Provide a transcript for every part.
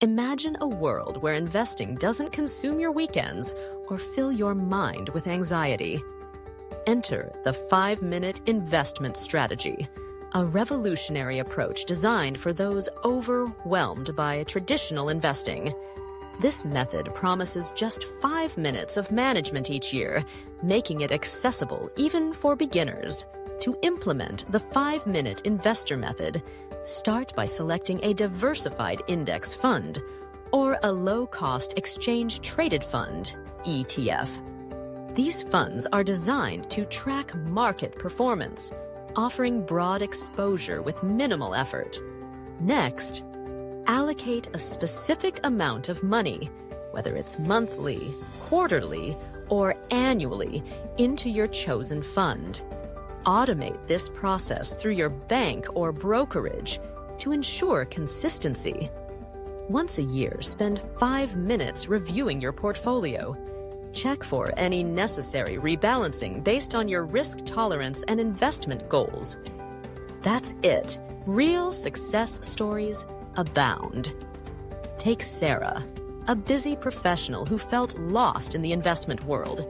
Imagine a world where investing doesn't consume your weekends or fill your mind with anxiety. Enter the 5-Minute Investment Strategy, a revolutionary approach designed for those overwhelmed by traditional investing. This method promises just 5 minutes of management each year, making it accessible even for beginners. To implement the 5-Minute Investor Method, start by selecting a diversified index fund or a low-cost exchange-traded fund, ETF. These funds are designed to track market performance, offering broad exposure with minimal effort. Next, allocate a specific amount of money, whether it's monthly, quarterly, or annually, into your chosen fund. Automate this process through your bank or brokerage to ensure consistency. Once a year, spend 5 minutes reviewing your portfolio. Check for any necessary rebalancing based on your risk tolerance and investment goals. That's it. Real success stories abound. Take Sarah, a busy professional who felt lost in the investment world.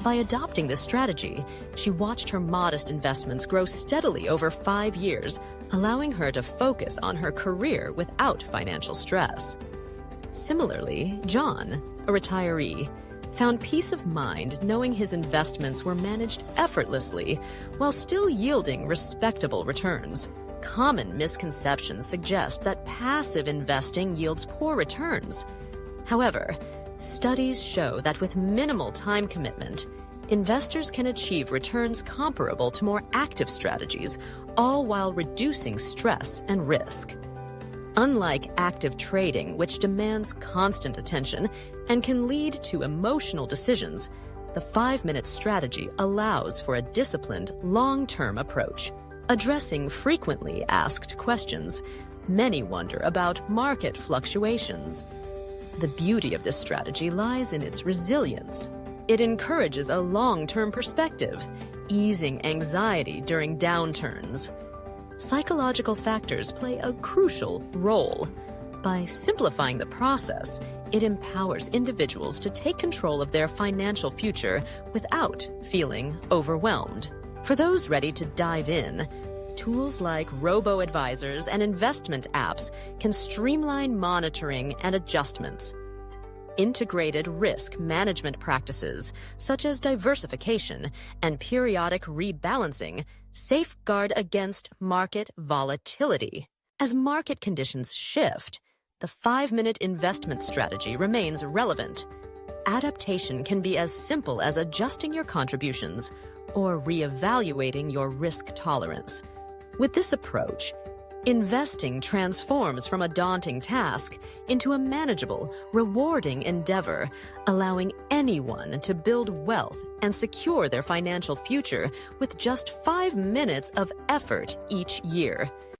By adopting this strategy, she watched her modest investments grow steadily over 5 years, allowing her to focus on her career without financial stress. Similarly, John, a retiree, found peace of mind knowing his investments were managed effortlessly while still yielding respectable returns. Common misconceptions suggest that passive investing yields poor returns. However, studies show that with minimal time commitment, investors can achieve returns comparable to more active strategies, all while reducing stress and risk. Unlike active trading, which demands constant attention and can lead to emotional decisions, the 5-minute strategy allows for a disciplined, long-term approach. Addressing frequently asked questions, many wonder about market fluctuations. The beauty of this strategy lies in its resilience. It encourages a long-term perspective, easing anxiety during downturns. Psychological factors play a crucial role. By simplifying the process, it empowers individuals to take control of their financial future without feeling overwhelmed. For those ready to dive in, tools like robo-advisors and investment apps can streamline monitoring and adjustments. Integrated risk management practices, such as diversification and periodic rebalancing, safeguard against market volatility. As market conditions shift, the 5-minute investment strategy remains relevant. Adaptation can be as simple as adjusting your contributions or reevaluating your risk tolerance. With this approach, investing transforms from a daunting task into a manageable, rewarding endeavor, allowing anyone to build wealth and secure their financial future with just 5 minutes of effort each year.